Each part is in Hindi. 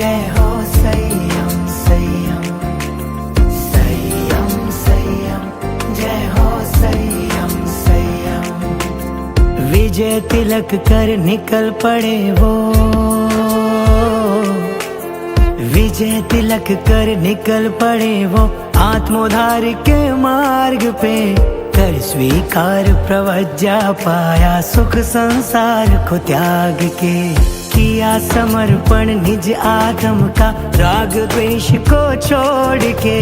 जय हो संयम संयम संयम संयम, जय हो संयम संयम। विजय तिलक कर निकल पड़े वो, विजय तिलक कर निकल पड़े वो, आत्मोद्धार के मार्ग पे कर स्वीकार प्रवज्जा पाया, सुख संसार को त्याग के किया समर्पण निज आत्म का, राग द्वेष को छोड़ के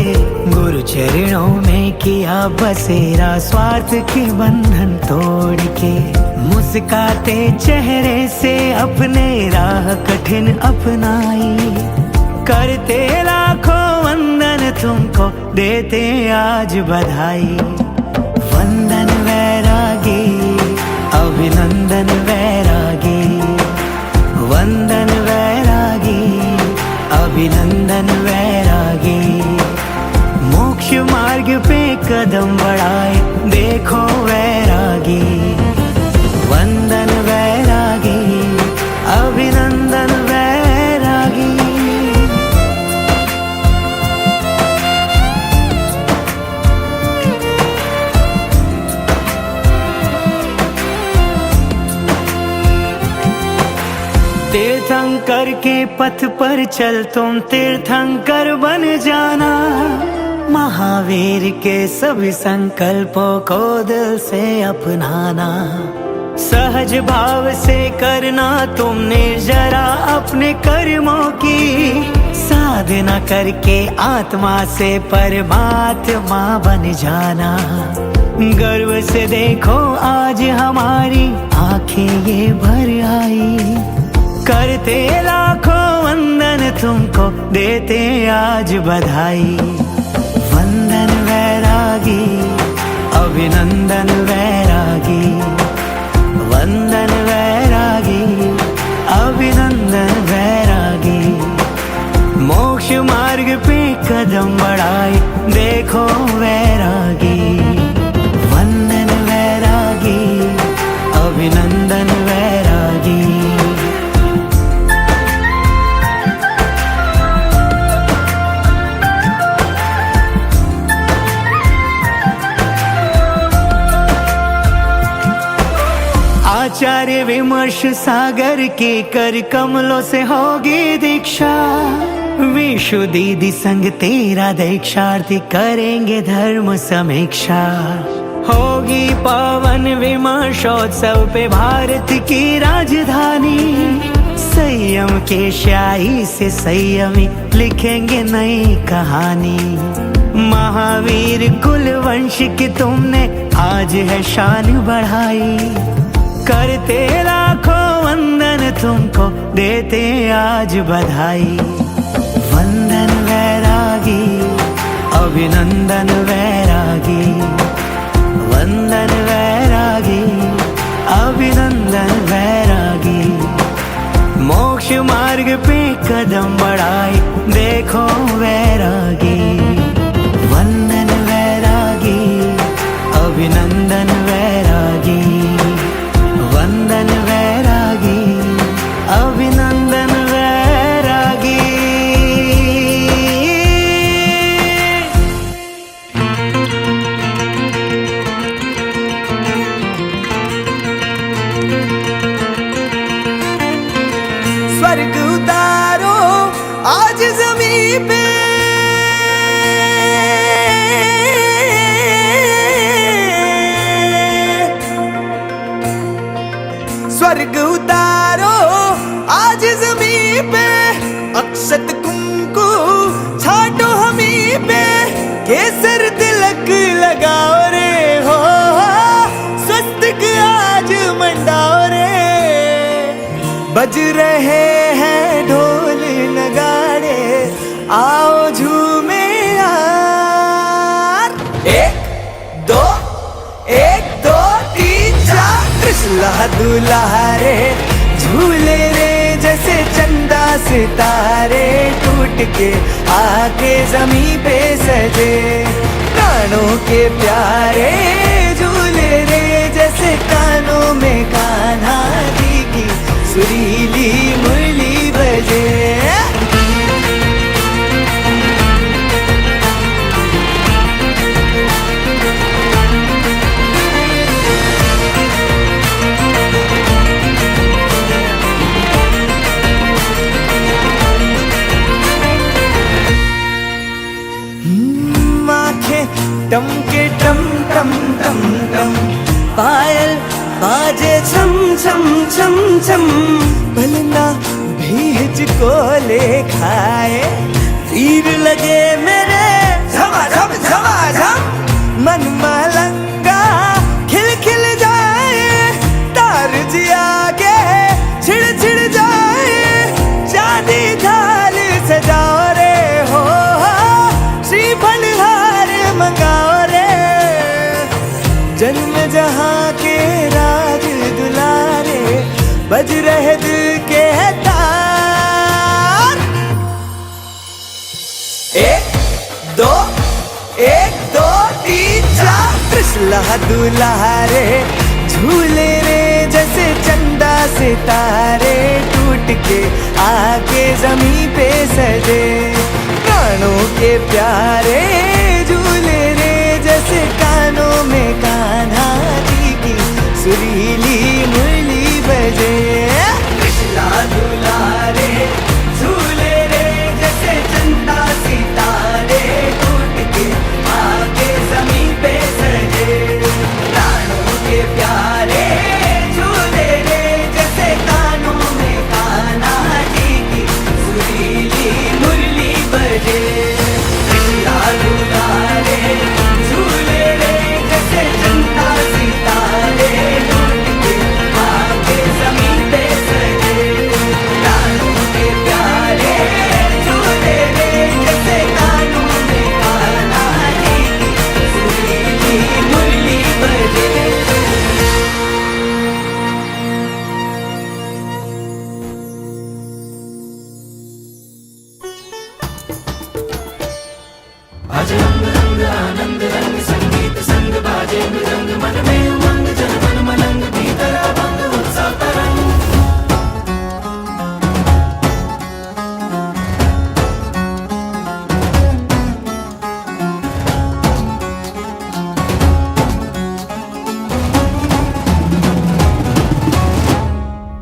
गुरु चरणों में किया बसेरा, स्वार्थ के बंधन तोड़ के मुस्काते चेहरे से अपने राह कठिन अपनाई, करते लाखों वंदन तुमको देते आज बधाई। वंदन वैरागी अभिनंदन वैरागी, वंदन वैरागी अभिनंदन वैरागी, मोक्ष मार्ग पे कदम बढ़ाए देखो वैरागी। वंदन वैरागी अभिनंदन वैरागी। तीर्थंकर के पथ पर चल तुम तीर्थंकर बन जाना, महावीर के सभी संकल्पों को दिल से अपनाना, सहज भाव से करना तुमने जरा अपने कर्मों की, साधना करके आत्मा से परमात्मा बन जाना। गर्व से देखो आज हमारी आंखें ये भर आई, करते लाखों वंदन तुमको देते आज बधाई। वंदन वैरागी अभिनंदन वैरागी, वंदन वैरागी अभिनंदन वैरागी, मोक्ष मार्ग पे कदम बढ़ाए देखो वैरागी। वंदन वैरागी अभिनंदन वैरागी। आचार्य विमर्श सागर के कर कमलों से होगी दीक्षा, विशुद्धि संग तेरा दीक्षार्थी करेंगे धर्म समीक्षा, होगी पावन विमर्शोत्सव पे भारत की राजधानी, संयम के शाही से संयमी लिखेंगे नई कहानी। महावीर कुल वंश की तुमने आज है शान बढ़ाई, करते लाखों वंदन तुमको देते आज बधाई। वंदन वैरागी अभिनंदन वैरागी, वंदन वैरागी अभिनंदन वैरागी, मोक्ष मार्ग पे कदम बढ़ाए देखो वैरागी। वंदन वैरागी अभिनंदन वैरागी, वंदन वैरागी अभिनंदन वैरागी। स्वर्ग उतारो आज ज़मीं पे, स्वर्ग उतारो आज ज़मीं पे, अक्षत कुंकु छाटो हमीं पे, केसर तिलक लगाओ रे हो, स्वस्तिक आज मंडाओ रे। बज रहे हैं ढोल नगाड़े आओ झूमे यार। एक दो तीन चार, कृष्णा दूल्हा रे झूले रे जैसे चंदा सितारे, टूट के आके जमीन पे सजे, कानों के प्यारे झूले रे जैसे कानों में कान्हा जी की सुरीली मुरली बजे। टम के टम टम टम टम, पायल बाजे छम छम छम छम, भलना भी हिचको ले खाए, तीर लगे मेरे झमा झम झमा झम, मन मलंगा खिल खिल जाए, तार जिया के छिड़ छिड़ जाए, चांदी थाल सजाओ रे हो, श्रीफल हार मंगाओ रे, जन्म जहां के राज दुलारे, बज रहे दिल के तार। एक दो 3 4, त्रिशला दुलारे, झूले रे जैसे चंदा सितारे, टूट के आके जमीन पे सजे, कानों के प्यारे झूले रे जैसे कानों में कान्हा जी की सुरीली मुरली बजे। त्रिशला दुलारे, झूले रे जैसे चंदा सितारे, टूट के आके जमीन पे सजे, कानों के प्यारे झूले रे जैसे कानों में कान्हा जी की सुरीली मुरली बजे। त्रिशला दुलारे, झूले रे जैसे चंदा सितारे, टूट के आके जमीन पे सजे, कानों के प्यारे झूले रे जैसे कानों में कान्हा जी की सुरीली मुरली बजे। आज रंग रंग आनंद रंग संगीत संग बाजे मृदंग, मन में उमंग जन मन मलंग, भीतर अभंग उत्सव तरंग।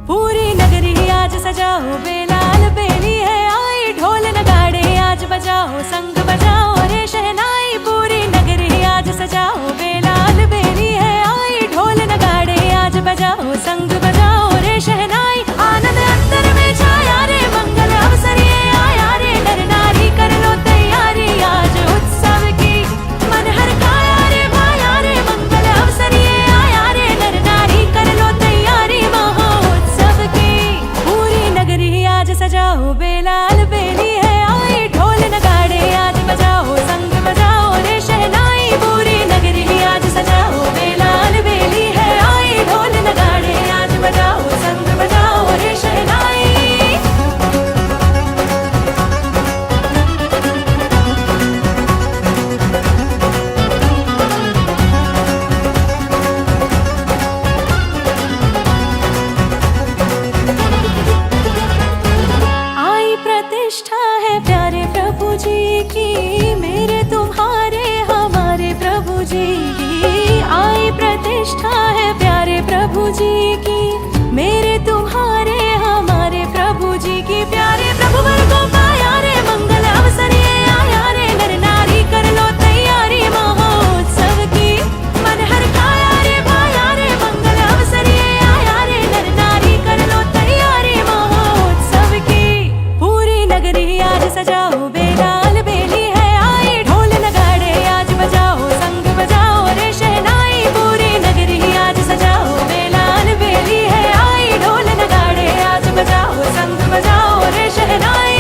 पूरी नगरी आज सजाओ, बेलाल बेली है आई, ढोल नगाड़े आज बजाओ, संग बजाओ रे शहनाई, पूरी नगरी आज सजाओ, बेलाल बेली है आई, ढोल नगाड़े आज बजाओ, संग बजाओ रे शहनाई, आनंद अंतर में छाया रे, मंगल अवसर ये आया रे, नर नारी कर लो तैयारी आज उत्सव की, मन हर काया रे भाया रे, मंगल अवसर ये आया रे, नर नारी कर लो तैयारी महोत्सव की, पूरी नगरी आज सजाओ, बेलाल बेली है आई, ढोल नगाड़े आज बजाओ, संग बजाओ रे शहनाई, पूरी नगरी आज सजाओ, बेलाल बेली है आई, ढोल नगाड़े आज बजाओ, संग बजाओ रे शहनाई। आई प्रतिष्ठा है प्यारे प्रभु जी की, मेरे तुम्हारे हमारे प्रभु जी की, आई प्रतिष्ठा है प्यारे प्रभु जी की, मेरे तुम्हारे हमारे प्रभु जी की, प्यारे प्रभु वर को पाया रे, मंगल अवसर ये आया रे, नर नारी कर लो तैयारी महोत्सव की, मन हर काया रे भाया रे, मंगल अवसर ये आया रे, नर नारी कर लो तैयारी महोत्सव की, पूरी नगरी आज सजाओ, बेलाल बेली है आई, ढोल नगाड़े आज बजाओ, संग बजाओ रे शहनाई, पूरी नगरी आज सजाओ, बेलाल बेली है आई, ढोल नगाड़े आज बजाओ, संग बजाओ रे शहनाई।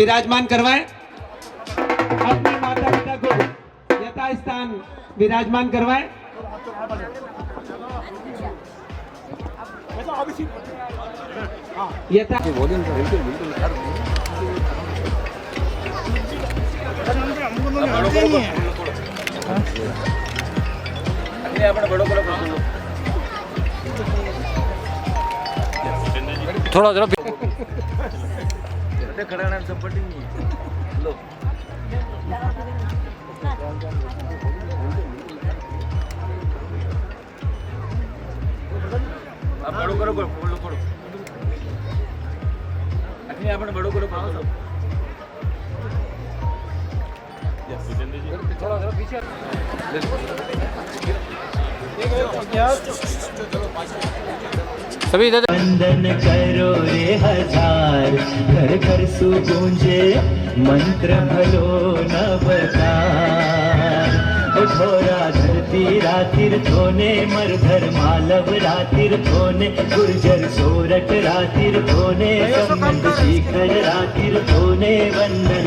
विराजमान करवाएं। अपने माता पिता को यथास्थान विराजमान करवाएं। यथा थोड़ा जरा बड़ो करो बोलो करो अखनी आपण बड़ो करो थोड़ा जरा पीछे सभी इधर वंदन करो रे हजार, घर घर सुगूंजे मंत्र भलो नवकार। घोरा धरती रातिर थोने, मरधर मालव रातिर थोने, गुर्जर सोरठ रातिर थोने, संबंध शिखर रातिर थोने। वंदन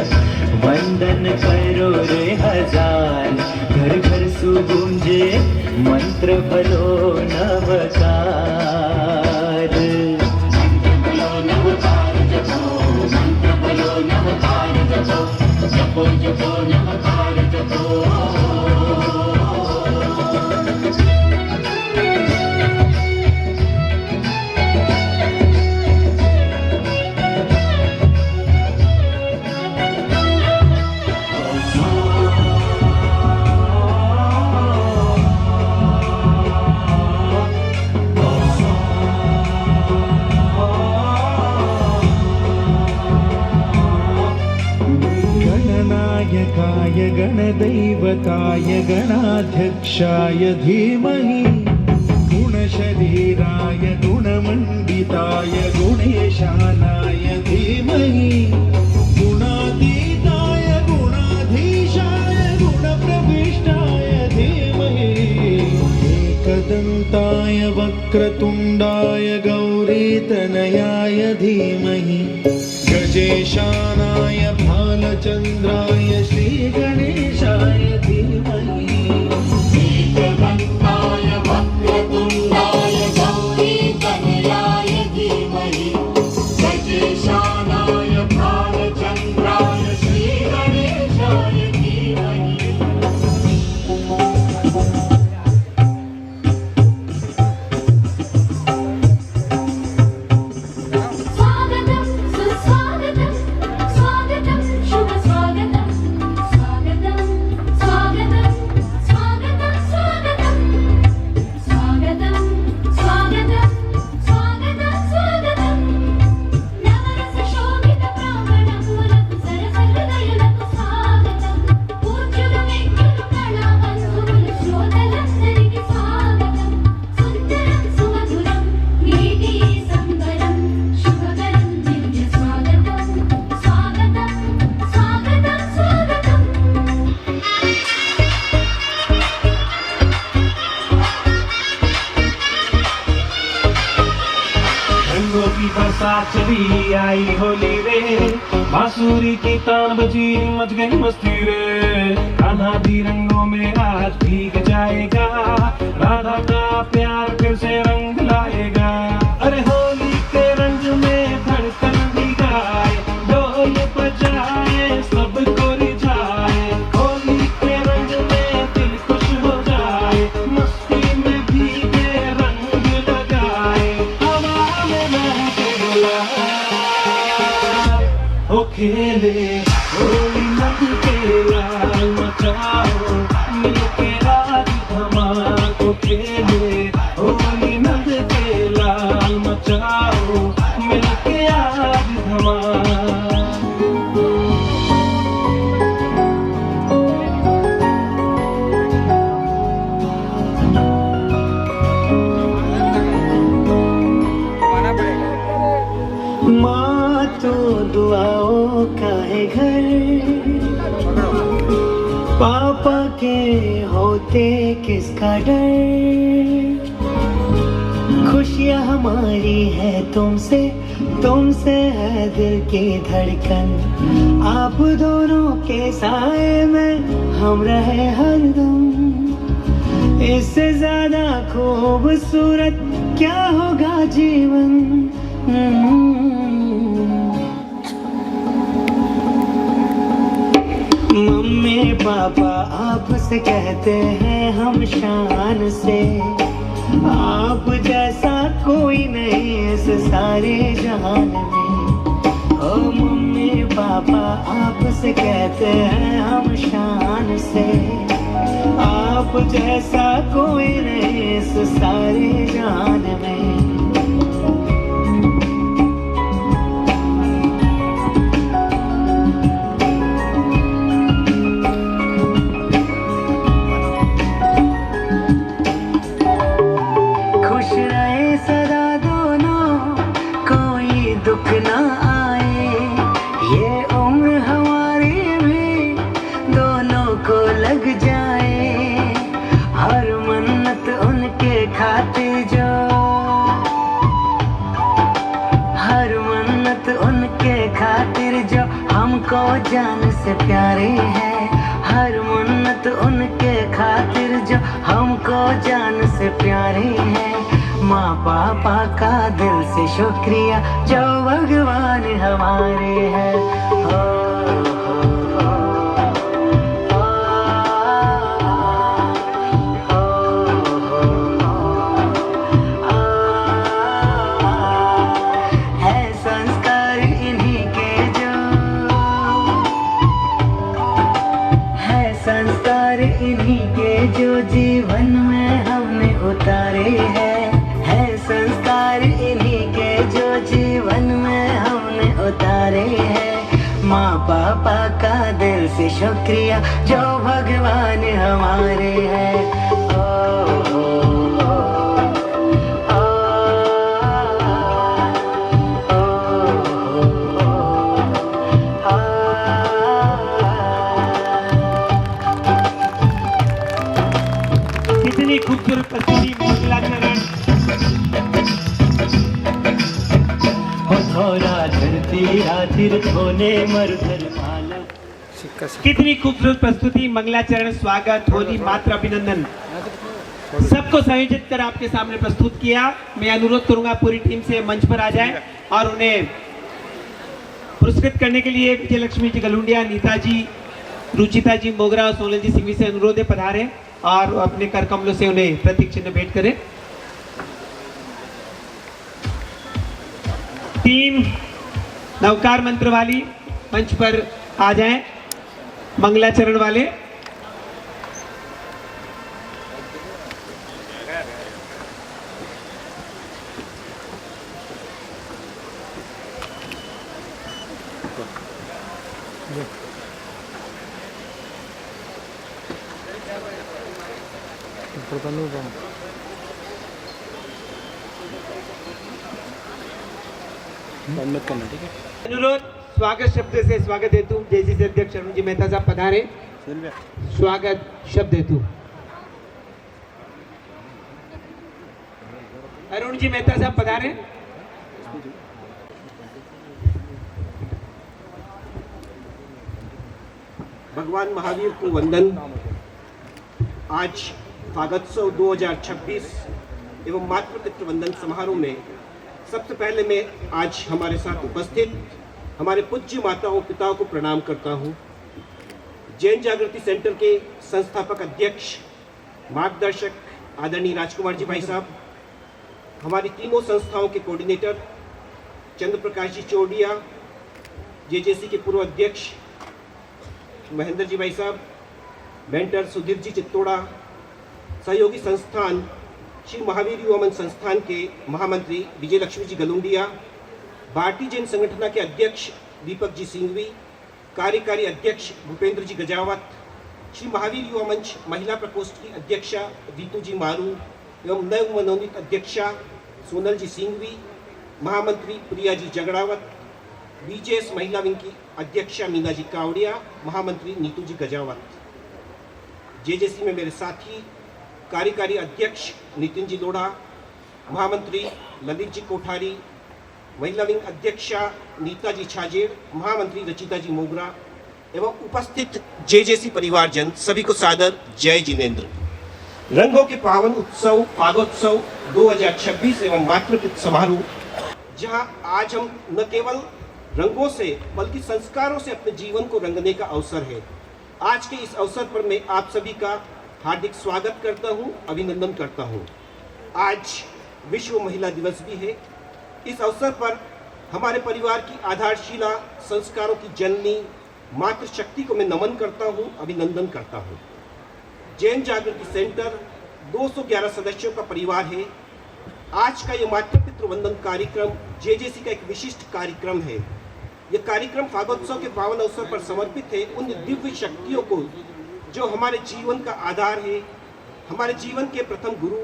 वंदन करो रे हजार, घर घर सुगूंजे मंत्र भलो नवकार। जपो जपो नवकार जपो। गणनायकाय गणदैवताय गणाध्यक्षाय धीमहि, गुणशरीराय गुणमण्डिताय गुणेशानाय धीमहि, गुणातीताय गुणाधीशाय गुणप्रविष्टाय धीमहि, एकदन्ताय वक्रतुण्डाय गौरीतनयाय धीमहि, गजेशानाय भालचन्द्राय श्रीगणेशाय धीमहि, एकदन्ताय वक्रतुण्डाय गौरीतनयाय धीमहि, गजेशानाय भालचन्द्राय श्रीगणेशाय धीमहि। चली आई होली रे, बांसुरी की तान बजी मच गई मस्ती रे। कान्हा भी रंगों में आज भीग जाएगा, राधा का प्यार फिर से रंग लाएगा। अरे होली के रंग में धड़कन भी गाए, ढोल बजाए सबको रिझाए। होली के रंग में दिल खुश हो जाए, मस्ती में भीगे रंग लगाए। हवा में महके गुलाल ओ खेले होली नंद के लाल मचाओ, मिलके आज धमाल ओ खेले होली नंद के लाल मचाओ, मिलके आज धमाल। माँ तो दुआओं का है घर, पापा के होते किसका डर। खुशियाँ हमारी है तुमसे तुमसे है दिल की धड़कन, आप दोनों के साए में हम रहे हरदम। इससे ज्यादा खूबसूरत क्या होगा जीवन। मम्मी पापा आपसे कहते हैं हम शान से, आप जैसा कोई नहीं इस सारे जहान में। ओ मम्मी पापा आपसे कहते हैं हम शान से, आप जैसा कोई नहीं इस सारे जहान में। जान से प्यारे हैं, हर मन्नत उनके खातिर जो हमको जान से प्यारे हैं। माँ पापा का दिल से शुक्रिया जो भगवान हमारे हैं। जो जीवन में हमने उतारे हैं, है संस्कार इन्हीं के जो जीवन में हमने उतारे हैं। माँ पापा का दिल से शुक्रिया जो भगवान हमारे हैं। कितनी खूबसूरत प्रस्तुति मंगलाचरण। कितनी खूबसूरत प्रस्तुति, मंगलाचरण, स्वागत, होली, मात्र अभिनंदन सबको संयोजित कर आपके सामने प्रस्तुत किया। मैं अनुरोध करूंगा पूरी टीम से मंच पर आ जाए और उन्हें पुरस्कृत करने के लिए विजयलक्ष्मी जी गलुंडिया, नीता जी, रुचिता जी मोगरा और सोनल जी सिंघवी से अनुरोध है पधारे और अपने कर कमलों से उन्हें प्रतीक चिन्ह भेंट करें। टीम नवकार मंत्र वाली मंच पर आ जाएं, मंगलाचरण वाले। अनुरोध स्वागत शब्द से स्वागत हेतु जेसीसी अध्यक्ष अरुण जी मेहता साहब पधारे। स्वागत शब्द हेतु अरुण जी मेहता साहब पधारे। भगवान महावीर को वंदन। आज फागोत्सव 2026 एवं मातृ पितृ वंदन समारोह में सबसे पहले मैं आज हमारे साथ उपस्थित हमारे पूज्य माताओं पिताओं को प्रणाम करता हूं। जैन जागृति सेंटर के संस्थापक अध्यक्ष मार्गदर्शक आदरणीय राजकुमार जी भाई साहब, हमारी तीनों संस्थाओं के कोऑर्डिनेटर चंद्र प्रकाश जी चौड़िया, जेजेसी के पूर्व अध्यक्ष महेंद्र जी भाई साहब, मेंटर सुधीर जी चित्तोड़ा, सहयोगी संस्थान श्री महावीर युवा मंच संस्थान के महामंत्री विजयलक्ष्मी जी गलुंडिया, भारतीय जैन संगठन के अध्यक्ष दीपक जी सिंघवी, कार्यकारी अध्यक्ष भूपेंद्र जी गजावत, श्री महावीर युवा मंच महिला प्रकोष्ठ की अध्यक्षा रीतू जी मारू एवं नव मनोनीत अध्यक्षा सोनल जी सिंघवी, महामंत्री प्रिया जी जगड़ावत, बीजेएस महिला विंग की अध्यक्षा मीना जी कावड़िया, महामंत्री नीतू जी गजावत। जेजेसी में मेरे साथी कार्यकारी अध्यक्ष नितिन जी लोढ़ा, महामंत्री ललित जी कोठारी, महिला विंग अध्यक्षा नीता जी छाजेड़, महामंत्री रचिता जी मोगरा एवं उपस्थित जेजेसी परिवारजन सभी को सादर जय जिनेंद्र। रंगों के पावन उत्सव फागोत्सव 2026 एवं मातृत्व समारोह, जहां आज हम न केवल रंगों से बल्कि संस्कारों से अपने जीवन को रंगने का अवसर है। आज के इस अवसर पर मैं आप सभी का हार्दिक स्वागत करता हूं, अभिनंदन करता हूं। आज विश्व महिला दिवस भी है। इस अवसर पर हमारे परिवार की आधारशिला, संस्कारों की जननी मातृशक्ति को मैं नमन करता हूं, अभिनंदन करता हूं। जैन जागृति सेंटर 211 सदस्यों का परिवार है। आज का ये मातृपितृ वंदन कार्यक्रम जेजेसी का एक विशिष्ट कार्यक्रम है। यह कार्यक्रम फागोत्सव के पावन अवसर पर समर्पित है उन दिव्य शक्तियों को जो हमारे जीवन का आधार है, हमारे जीवन के प्रथम गुरु,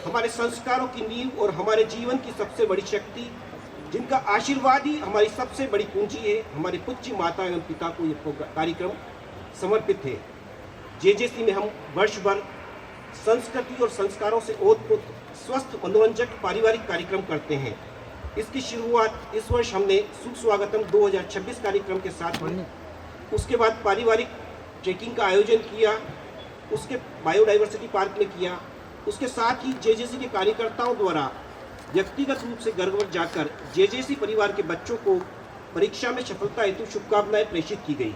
हमारे संस्कारों की नींव और हमारे जीवन की सबसे बड़ी शक्ति, जिनका आशीर्वाद ही हमारी सबसे बड़ी पूंजी है। हमारे पूज्य माता एवं पिता को ये कार्यक्रम समर्पित है। जेजेसी में हम वर्ष भर संस्कृति और संस्कारों से ओतप्रोत स्वस्थ मनोरंजक पारिवारिक कार्यक्रम करते हैं। इसकी शुरुआत इस वर्ष हमने सुस्वागतम 2026 कार्यक्रम के साथ की। उसके बाद पारिवारिक ट्रेकिंग का आयोजन किया, उसके बायोडाइवर्सिटी पार्क में किया। उसके साथ ही जेजेसी के कार्यकर्ताओं द्वारा व्यक्तिगत रूप से घर घर जाकर जेजेसी परिवार के बच्चों को परीक्षा में सफलता हेतु शुभकामनाएं प्रेषित की गई।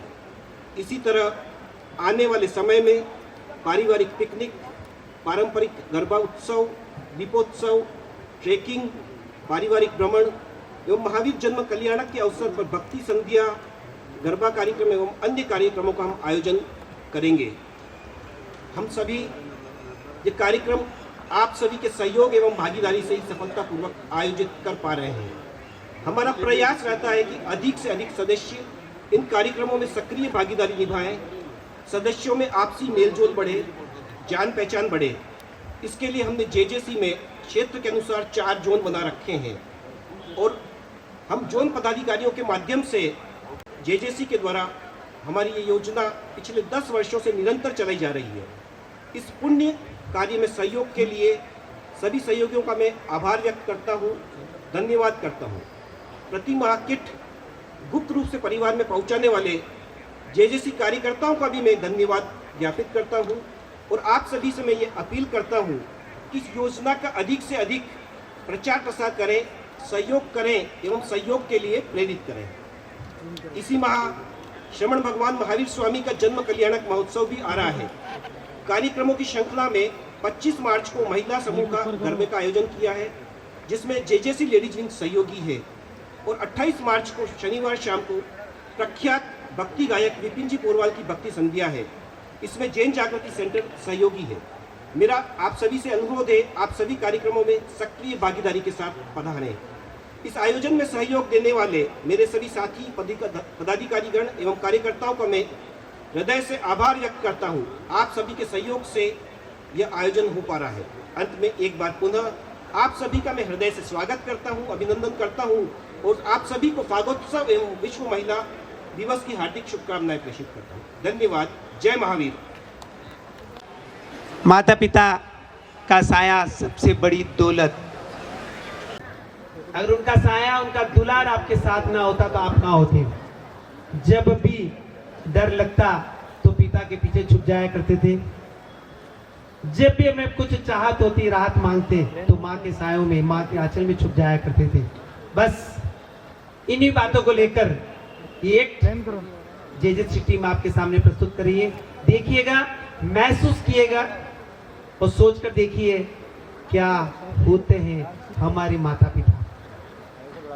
इसी तरह आने वाले समय में पारिवारिक पिकनिक, पारंपरिक गरबा उत्सव, दीपोत्सव, ट्रेकिंग, पारिवारिक भ्रमण एवं महावीर जन्म कल्याणक के अवसर पर भक्ति संध्या, गरबा कार्यक्रम एवं अन्य कार्यक्रमों का हम आयोजन करेंगे। हम सभी ये कार्यक्रम आप सभी के सहयोग एवं भागीदारी से ही सफलतापूर्वक आयोजित कर पा रहे हैं। हमारा प्रयास रहता है कि अधिक से अधिक सदस्य इन कार्यक्रमों में सक्रिय भागीदारी निभाएं, सदस्यों में आपसी मेलजोल बढ़े, जान पहचान बढ़े। इसके लिए हमने जेजेसी में क्षेत्र के अनुसार 4 जोन बना रखे हैं और हम जोन पदाधिकारियों के माध्यम से जेजेसी के द्वारा हमारी ये योजना पिछले 10 वर्षों से निरंतर चलाई जा रही है। इस पुण्य कार्य में सहयोग के लिए सभी सहयोगियों का मैं आभार व्यक्त करता हूँ, धन्यवाद करता हूँ। प्रति माह किट गुप्त रूप से परिवार में पहुँचाने वाले जेजेसी कार्यकर्ताओं का भी मैं धन्यवाद ज्ञापित करता हूँ और आप सभी से मैं ये अपील करता हूँ कि इस योजना का अधिक से अधिक प्रचार प्रसार करें, सहयोग करें एवं सहयोग के लिए प्रेरित करें। इसी माह श्रमण भगवान महावीर स्वामी का जन्म कल्याणक महोत्सव भी आ रहा है। कार्यक्रमों की श्रृंखला में 25 मार्च को महिला समूह का गरबे का आयोजन किया है, जिसमें जेजेसी लेडीज विंग सहयोगी है और 28 मार्च को शनिवार शाम को प्रख्यात भक्ति गायक विपिन जी पोरवाल की भक्ति संध्या है। इसमें जैन जागृति सेंटर सहयोगी है। मेरा आप सभी से अनुरोध है, आप सभी कार्यक्रमों में सक्रिय भागीदारी के साथ पधारें। इस आयोजन में सहयोग देने वाले मेरे सभी साथी पदाधिकारीगण एवं कार्यकर्ताओं का मैं हृदय से आभार व्यक्त करता हूँ। आप सभी के सहयोग से यह आयोजन हो पा रहा है। अंत में एक बार पुनः आप सभी का मैं हृदय से स्वागत करता हूँ, अभिनंदन करता हूँ और आप सभी को फागोत्सव एवं विश्व महिला दिवस की हार्दिक शुभकामनाएं प्रेषित करता हूँ। धन्यवाद। जय महावीर। माता पिता का साया सबसे बड़ी दौलत। अगर उनका साया, उनका दुलार आपके साथ ना होता तो आप कहाँ होते? जब भी डर लगता तो पिता के पीछे छुप जाया करते थे। जब भी हमें कुछ चाहत होती, राहत मांगते तो माँ के सायों में, माँ के आंचल में छुप जाया करते थे। बस इन्हीं बातों को लेकर एक जेजेसी टीम आपके सामने प्रस्तुत कर रही है। देखिएगा, महसूस किएगा और सोचकर देखिए क्या होते हैं हमारे माता पिता।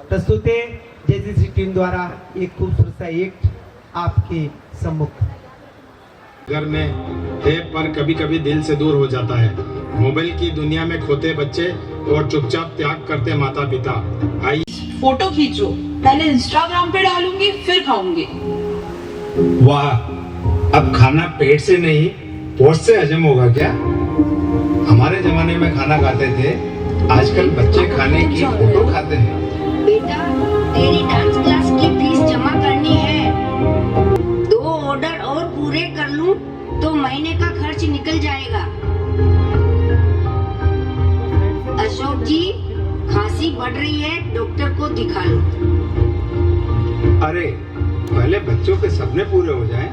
प्रस्तुत है जेजेसी टीम द्वारा एक खूबसूरत सा एक्ट आपके सम्मुख। घर में है पर कभी कभी दिल से दूर हो जाता है। मोबाइल की दुनिया में खोते बच्चे और चुपचाप त्याग करते माता पिता। आइए फोटो खींचो, पहले इंस्टाग्राम पे डालूंगी फिर खाऊंगी। वाह, अब खाना पेट से नहीं पोस्ट से हजम होगा क्या? हमारे जमाने में खाना खाते थे, आजकल बच्चे खाने की फोटो खाते हैं। बेटा, तेरी डांस क्लास की फीस जमा करनी है। 2 ऑर्डर और पूरे कर लूं तो महीने का खर्च निकल जाएगा। अशोक जी, खांसी बढ़ रही है, डॉक्टर को दिखा लो। अरे पहले बच्चों के सपने पूरे हो जाएं,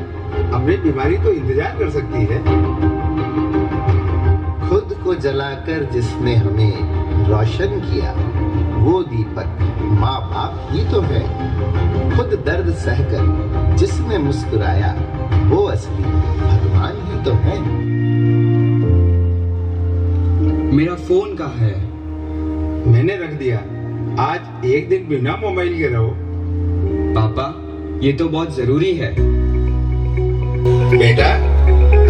अपनी बीमारी तो इंतजार कर सकती है। खुद को जलाकर जिसने हमें रोशन किया, वो दीपक माँ बाप ही तो है। खुद दर्द सहकर जिसने मुस्कुराया, वो असली भगवान ही तो है। मेरा फोन कहाँ है? मैंने रख दिया। आज एक दिन बिना मोबाइल के रहो। पापा, ये तो बहुत जरूरी है। बेटा,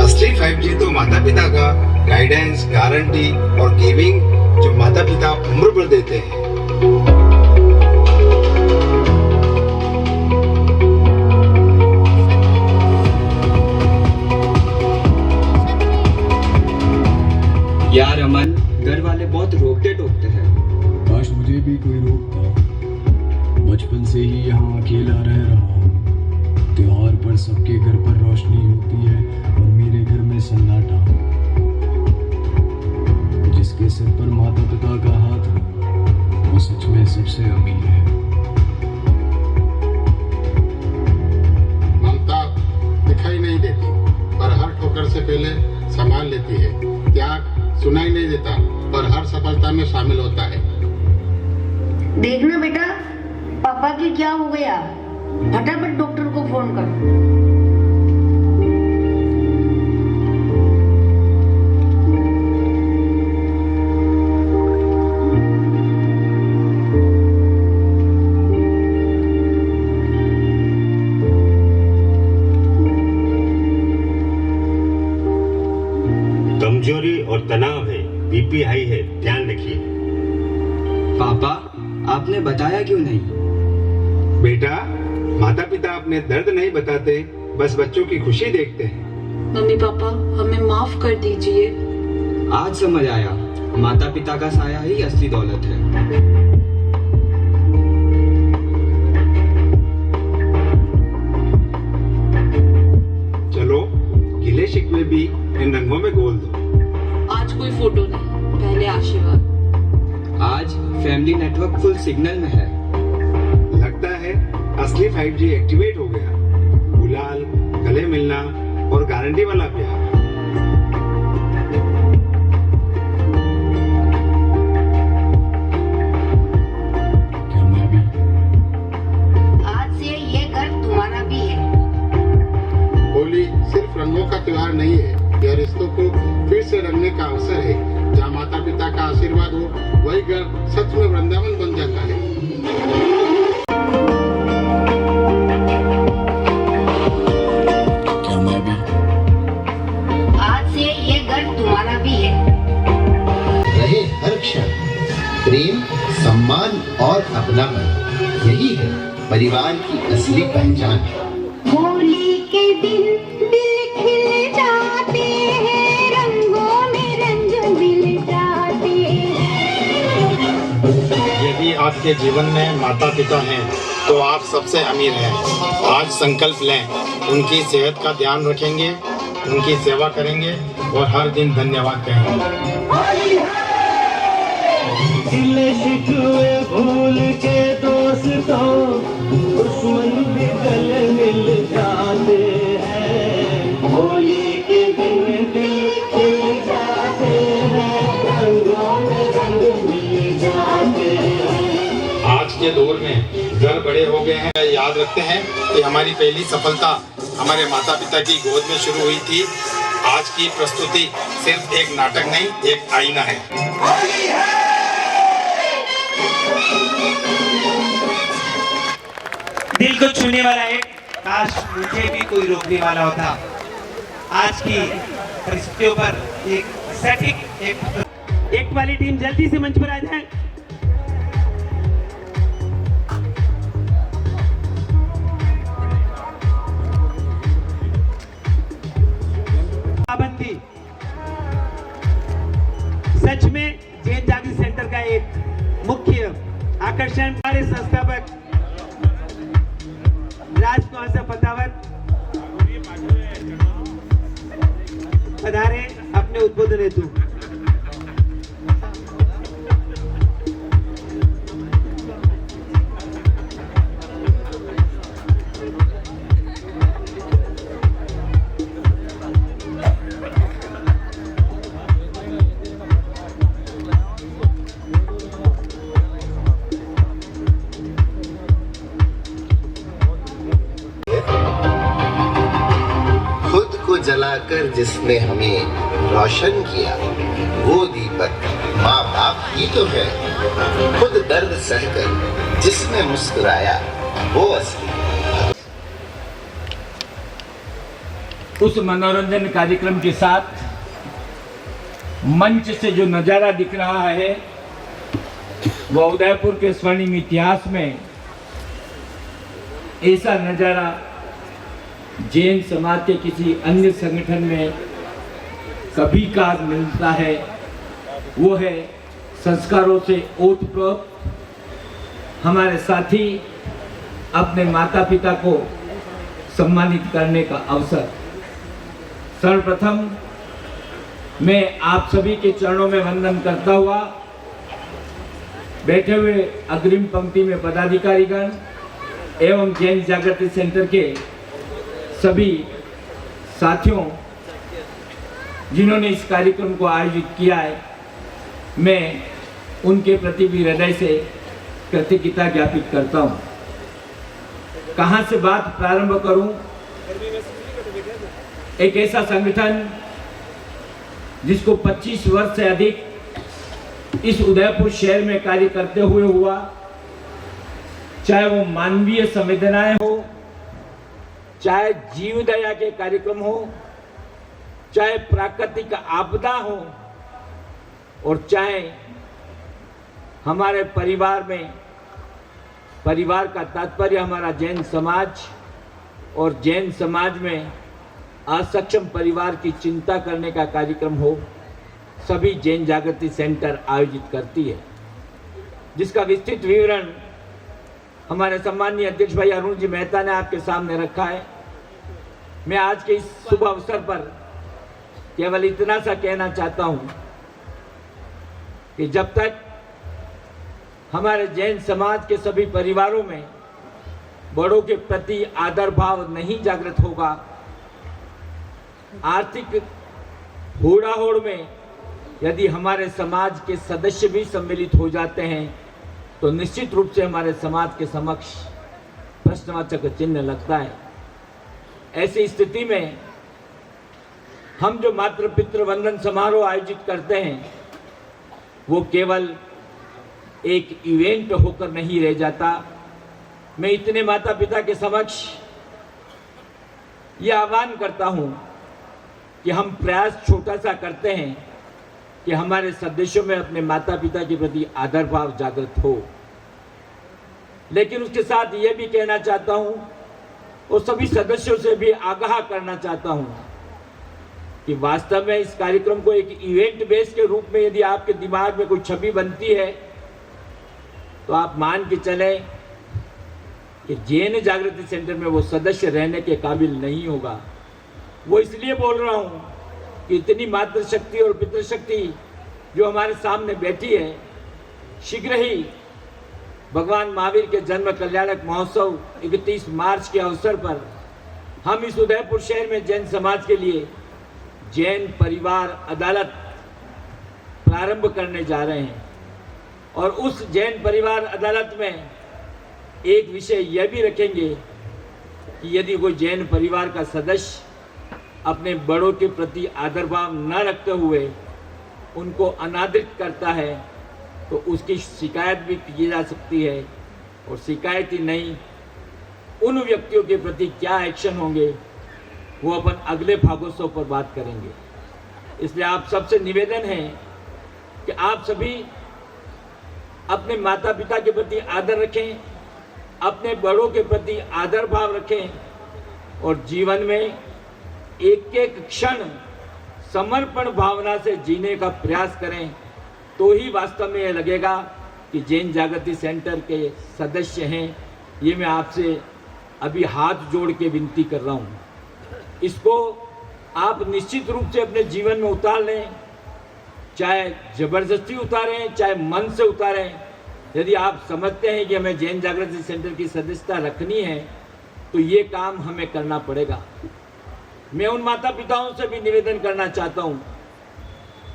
असली 5G तो माता पिता का गाइडेंस, गारंटी और गिविंग जो माता पिता उम्र भर देते हैं। यार अमन, घर वाले बहुत रोकते टोकते हैं। काश मुझे भी कोई रोकता। बचपन से ही यहाँ अकेला रह रहा हूँ। त्योहार पर सबके घर पर रोशनी होती है और मेरे घर में सन्नाटा। जिसके सिर पर माता पिता का हाथ है, वो सच में सबसे अमीर है। ममता दिखाई नहीं देती, पर हर ठोकर से पहले संभाल लेती है। त्याग सुनाई नहीं देता, पर हर सफलता में शामिल होता है। देखना बेटा, पापा के क्या हो गया, फटाफट डॉक्टर को फोन कर। कमजोरी और तनाव है, बीपी हाई है, ध्यान रखिए। पापा, आपने बताया क्यों नहीं? बेटा, माता पिता अपने दर्द नहीं बताते, बस बच्चों की खुशी देखते हैं। मम्मी पापा, हमें माफ कर दीजिए। आज समझ आया, माता पिता का साया ही असली दौलत है। चलो, गिले शिकवे भी इन रंगों में घोल दो। आज कोई फोटो नहीं, पहले आशीर्वाद। आज फैमिली नेटवर्क फुल सिग्नल में है। लगता है असली 5G एक्टिवेट हो गया। गुलाल, गले मिलना और गारंटी वाला प्यार। क्या मैं भी? आज से ये घर तुम्हारा भी है। होली सिर्फ रंगों का त्योहार नहीं है, यह रिश्तों को फिर से रंगने का अवसर है। जहाँ माता पिता का आशीर्वाद हो, वही घर सच में वृंदावन बन जाता है। क्या मैं भी? आज से ये घर तुम्हारा भी है। रहे हर क्षण प्रेम, सम्मान और अपनापन, यही है परिवार की असली पहचान। होली के दिन दिल खिल जाते हैं, रंगों में रंग मिल जाते हैं। यदि आपके जीवन में माता पिता हैं, तो आप सबसे अमीर हैं। आज संकल्प लें, उनकी सेहत का ध्यान रखेंगे, उनकी सेवा करेंगे और हर दिन धन्यवाद कहेंगे। गिले शिकवे भूल के दोस्तों, दुश्मन भी गले मिल जाते हैं। होली के दिन दिल खिल जाते हैं, रंगों में रंग मिल जाते हैं। आज के दौर में घर बड़े हो गए हैं। याद रखते हैं कि हमारी पहली सफलता हमारे माता पिता की गोद में शुरू हुई थी। आज की प्रस्तुति सिर्फ एक नाटक नहीं, एक आईना है। दिल को छूने वाला है, काश मुझे भी कोई रोकने वाला होता। आज की परिस्थितियों पर एक सटीक एक वाली टीम जल्दी से मंच पर आ जाए। पाबंदी सच में जैन जागृति सेंटर का एक मुख्य आकर्षण। हमारे संस्थापक राजकुमार साहब फतावत पधारे अपने उद्बोधन हेतु। कर जिसने हमें रोशन किया वो दीपक माँ बाप ही तो है। खुद दर्द सहकर जिसने मुस्कुराया वो असली। उस मनोरंजन कार्यक्रम के साथ मंच से जो नज़ारा दिख रहा है वह उदयपुर के स्वर्णिम इतिहास में ऐसा नज़ारा जैन समाज के किसी अन्य संगठन में कभी का मिलता है। वो है संस्कारों से ओतप्रोत हमारे साथी अपने माता पिता को सम्मानित करने का अवसर। सर्वप्रथम मैं आप सभी के चरणों में वंदन करता हुआ बैठे हुए अग्रिम पंक्ति में पदाधिकारीगण एवं जैन जागृति सेंटर के सभी साथियों जिन्होंने इस कार्यक्रम को आयोजित किया है, मैं उनके प्रति भी हृदय से कृतज्ञता ज्ञापित करता हूँ। कहाँ से बात प्रारंभ करूँ? एक ऐसा संगठन जिसको 25 वर्ष से अधिक इस उदयपुर शहर में कार्य करते हुए हुआ, चाहे वो मानवीय संवेदनाएं हो, चाहे जीव दया के कार्यक्रम हो, चाहे प्राकृतिक आपदा हो, और चाहे हमारे परिवार में, परिवार का तात्पर्य हमारा जैन समाज, और जैन समाज में असक्षम परिवार की चिंता करने का कार्यक्रम हो, सभी जैन जागृति सेंटर आयोजित करती है, जिसका विस्तृत विवरण हमारे सम्मानीय अध्यक्ष भाई अरुण जी मेहता ने आपके सामने रखा है। मैं आज के इस शुभ अवसर पर केवल इतना सा कहना चाहता हूं कि जब तक हमारे जैन समाज के सभी परिवारों में बड़ों के प्रति आदर भाव नहीं जागृत होगा, आर्थिक होड़ाहोड़ में यदि हमारे समाज के सदस्य भी सम्मिलित हो जाते हैं तो निश्चित रूप से हमारे समाज के समक्ष प्रश्नवाचक चिन्ह लगता है। ऐसी स्थिति में हम जो मातृ पितृ वंदन समारोह आयोजित करते हैं वो केवल एक इवेंट होकर नहीं रह जाता। मैं इतने माता पिता के समक्ष ये आह्वान करता हूं कि हम प्रयास छोटा सा करते हैं कि हमारे सदस्यों में अपने माता पिता के प्रति आदर भाव जागृत हो, लेकिन उसके साथ ये भी कहना चाहता हूं और सभी सदस्यों से भी आगाह करना चाहता हूं कि वास्तव में इस कार्यक्रम को एक इवेंट बेस के रूप में यदि आपके दिमाग में कोई छवि बनती है तो आप मान के चलें कि जैन जागृति सेंटर में वो सदस्य रहने के काबिल नहीं होगा। वो इसलिए बोल रहा हूं कि इतनी मातृशक्ति और पितृशक्ति जो हमारे सामने बैठी है, शीघ्र ही भगवान महावीर के जन्म कल्याणक महोत्सव 31 मार्च के अवसर पर हम इस उदयपुर शहर में जैन समाज के लिए जैन परिवार अदालत प्रारंभ करने जा रहे हैं। और उस जैन परिवार अदालत में एक विषय यह भी रखेंगे कि यदि कोई जैन परिवार का सदस्य अपने बड़ों के प्रति आदर भाव न रखते हुए उनको अनादरित करता है तो उसकी शिकायत भी की जा सकती है, और शिकायत ही नहीं, उन व्यक्तियों के प्रति क्या एक्शन होंगे वो अपन अगले भागोत्सव पर बात करेंगे। इसलिए आप सबसे निवेदन है कि आप सभी अपने माता पिता के प्रति आदर रखें, अपने बड़ों के प्रति आदर भाव रखें, और जीवन में एक एक क्षण समर्पण भावना से जीने का प्रयास करें, तो ही वास्तव में यह लगेगा कि जैन जागृति सेंटर के सदस्य हैं। ये मैं आपसे अभी हाथ जोड़ के विनती कर रहा हूँ। इसको आप निश्चित रूप से अपने जीवन में उतार लें, चाहे जबरदस्ती उतारें चाहे मन से उतारें। यदि आप समझते हैं कि हमें जैन जागृति सेंटर की सदस्यता रखनी है तो ये काम हमें करना पड़ेगा। मैं उन माता पिताओं से भी निवेदन करना चाहता हूं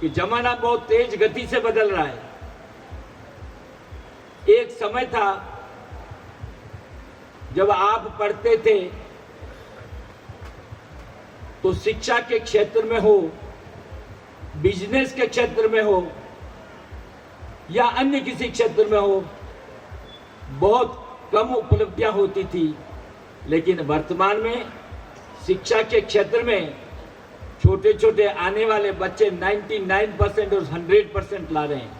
कि जमाना बहुत तेज गति से बदल रहा है। एक समय था जब आप पढ़ते थे तो शिक्षा के क्षेत्र में हो, बिजनेस के क्षेत्र में हो या अन्य किसी क्षेत्र में हो, बहुत कम उपलब्धियां होती थी। लेकिन वर्तमान में शिक्षा के क्षेत्र में छोटे छोटे आने वाले बच्चे 99% और 100% ला रहे हैं।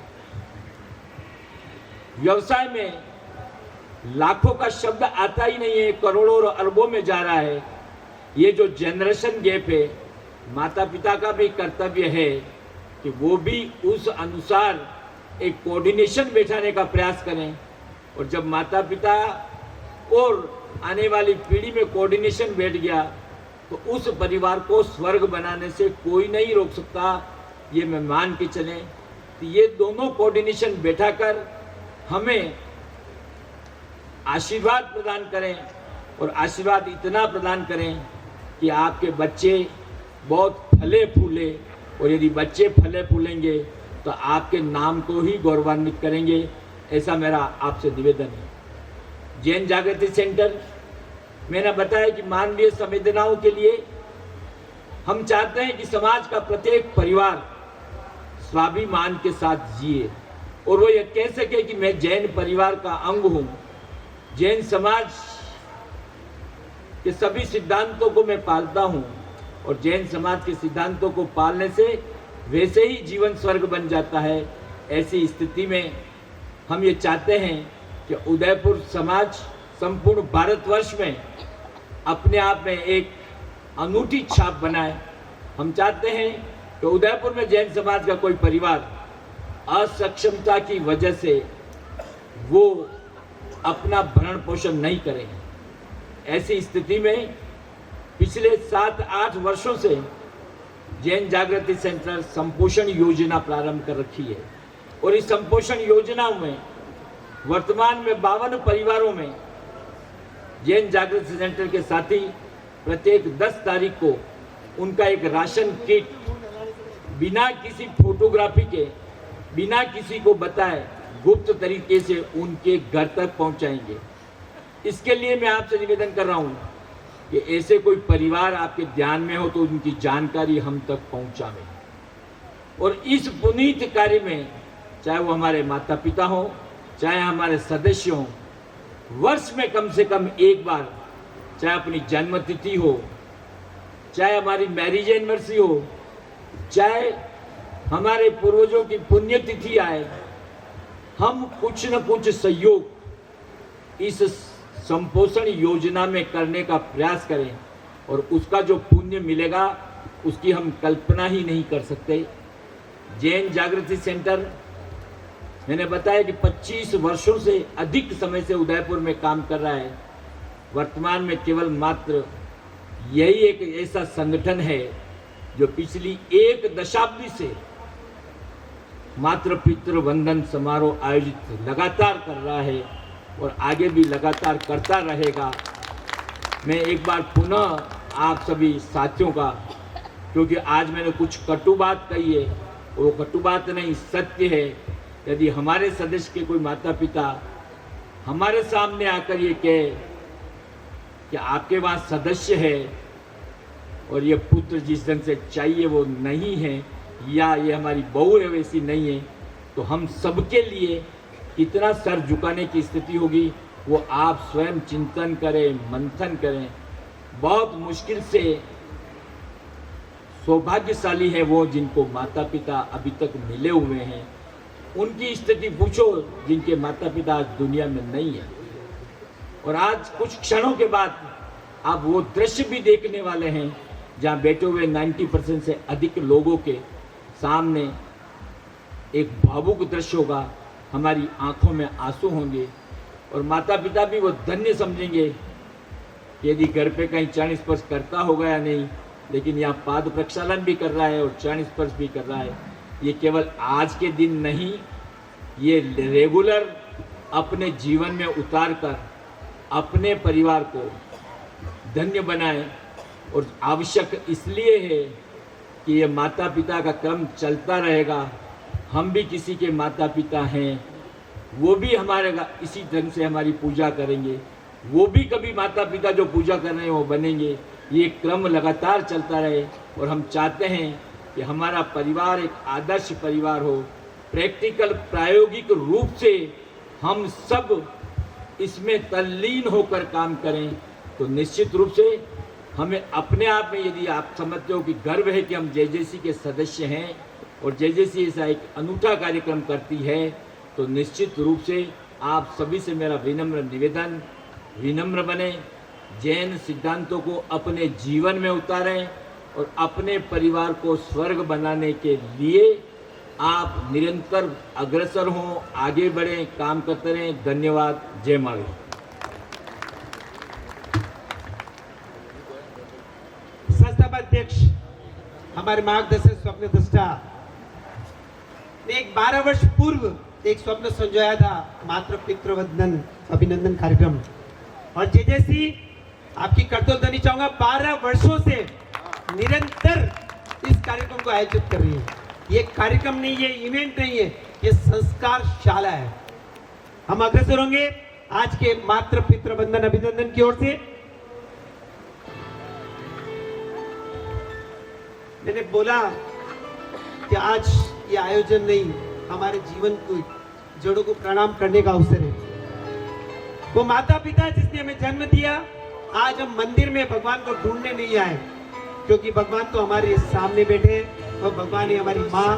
व्यवसाय में लाखों का शब्द आता ही नहीं है, करोड़ों और अरबों में जा रहा है। ये जो जनरेशन गैप है, माता पिता का भी कर्तव्य है कि वो भी उस अनुसार एक कोऑर्डिनेशन बैठाने का प्रयास करें। और जब माता पिता और आने वाली पीढ़ी में कोऑर्डिनेशन बैठ गया तो उस परिवार को स्वर्ग बनाने से कोई नहीं रोक सकता। ये मैं मान के चले कि ये दोनों कोऑर्डिनेशन बैठा कर हमें आशीर्वाद प्रदान करें, और आशीर्वाद इतना प्रदान करें कि आपके बच्चे बहुत फले फूले, और यदि बच्चे फले फूलेंगे तो आपके नाम को ही गौरवान्वित करेंगे। ऐसा मेरा आपसे निवेदन है। जैन जागृति सेंटर, मैंने बताया कि मानवीय संवेदनाओं के लिए हम चाहते हैं कि समाज का प्रत्येक परिवार स्वाभिमान के साथ जिए और वो ये कह सके कि मैं जैन परिवार का अंग हूँ, जैन समाज के सभी सिद्धांतों को मैं पालता हूँ, और जैन समाज के सिद्धांतों को पालने से वैसे ही जीवन स्वर्ग बन जाता है। ऐसी स्थिति में हम ये चाहते हैं कि उदयपुर समाज संपूर्ण भारतवर्ष में अपने आप में एक अनूठी छाप बनाए। हम चाहते हैं कि उदयपुर में जैन समाज का कोई परिवार असक्षमता की वजह से वो अपना भरण पोषण नहीं करें। ऐसी स्थिति में पिछले 7-8 वर्षों से जैन जागृति सेंटर संपोषण योजना प्रारंभ कर रखी है, और इस संपोषण योजना में वर्तमान में 52 परिवारों में जैन जागृति सेंटर के साथी प्रत्येक 10 तारीख को उनका एक राशन किट बिना किसी फोटोग्राफी के, बिना किसी को बताए गुप्त तरीके से उनके घर तक पहुंचाएंगे। इसके लिए मैं आपसे निवेदन कर रहा हूं कि ऐसे कोई परिवार आपके ध्यान में हो तो उनकी जानकारी हम तक पहुंचावें। और इस पुनीत कार्य में चाहे वो हमारे माता पिता हों, चाहे हमारे सदस्य हों, वर्ष में कम से कम एक बार, चाहे अपनी जन्मतिथि हो, चाहे हमारी मैरिज एनिवर्सरी हो, चाहे हमारे पूर्वजों की पुण्यतिथि आए, हम कुछ न कुछ सहयोग इस संपोषण योजना में करने का प्रयास करें, और उसका जो पुण्य मिलेगा उसकी हम कल्पना ही नहीं कर सकते। जैन जागृति सेंटर, मैंने बताया कि 25 वर्षों से अधिक समय से उदयपुर में काम कर रहा है। वर्तमान में केवल मात्र यही एक ऐसा संगठन है जो पिछली 1 दशाब्दी से मातृ पितृ वंदन समारोह आयोजित लगातार कर रहा है और आगे भी लगातार करता रहेगा। मैं एक बार पुनः आप सभी साथियों का, क्योंकि आज मैंने कुछ कटु बात कही है, वो कटु बात नहीं, सत्य है। यदि हमारे सदस्य के कोई माता पिता हमारे सामने आकर ये कहे कि आपके वहाँ सदस्य है और ये पुत्र जिस ढंग से चाहिए वो नहीं है, या ये हमारी बहू है वैसी नहीं है, तो हम सबके लिए कितना सर झुकाने की स्थिति होगी वो आप स्वयं चिंतन करें, मंथन करें। बहुत मुश्किल से सौभाग्यशाली है वो जिनको माता पिता अभी तक मिले हुए हैं। उनकी स्थिति पूछो जिनके माता पिता आज दुनिया में नहीं है। और आज कुछ क्षणों के बाद आप वो दृश्य भी देखने वाले हैं जहाँ बैठे हुए 90% से अधिक लोगों के सामने एक भावुक दृश्य होगा, हमारी आंखों में आंसू होंगे और माता पिता भी वो धन्य समझेंगे कि यदि घर पे कहीं चरण स्पर्श करता होगा या नहीं, लेकिन यहाँ पाद प्रक्षालन भी कर रहा है और चरण स्पर्श भी कर रहा है। ये केवल आज के दिन नहीं, ये रेगुलर अपने जीवन में उतार कर अपने परिवार को धन्य बनाए। और आवश्यक इसलिए है कि ये माता पिता का क्रम चलता रहेगा। हम भी किसी के माता पिता हैं, वो भी हमारे इसी ढंग से हमारी पूजा करेंगे, वो भी कभी माता पिता जो पूजा कर रहे हैं वो बनेंगे। ये क्रम लगातार चलता रहे और हम चाहते हैं कि हमारा परिवार एक आदर्श परिवार हो। प्रैक्टिकल प्रायोगिक रूप से हम सब इसमें तल्लीन होकर काम करें तो निश्चित रूप से हमें अपने आप में, यदि आप समझते हो कि गर्व है कि हम जेजेसी के सदस्य हैं और जेजेसी ऐसा एक अनूठा कार्यक्रम करती है, तो निश्चित रूप से आप सभी से मेरा विनम्र निवेदन, विनम्र बने, जैन सिद्धांतों को अपने जीवन में उतारें और अपने परिवार को स्वर्ग बनाने के लिए आप निरंतर अग्रसर हों, आगे बढ़ें, काम करते रहें। धन्यवाद। जय महावीर। संस्थापक हमारे मार्गदर्शक स्वप्न दृष्टा ने एक 12 वर्ष पूर्व एक स्वप्न संजोया था, मातृ पितृ वंदन अभिनंदन कार्यक्रम। और जैसी आपकी करतोल देनी चाहूंगा, 12 वर्षों से निरंतर इस कार्यक्रम को आयोजित कर रही है। ये कार्यक्रम नहीं है, इवेंट नहीं है, ये संस्कार शाला है। हम अग्रसर होंगे आज के मातृ पितृ वंदन अभिनंदन की ओर से। मैंने बोला कि आज ये आयोजन नहीं, हमारे जीवन को जड़ों को प्रणाम करने का अवसर है। वो माता पिता जिसने हमें जन्म दिया, आज हम मंदिर में भगवान को ढूंढने नहीं आए, क्योंकि भगवान तो हमारे सामने बैठे हैं और भगवान ही हमारी माँ,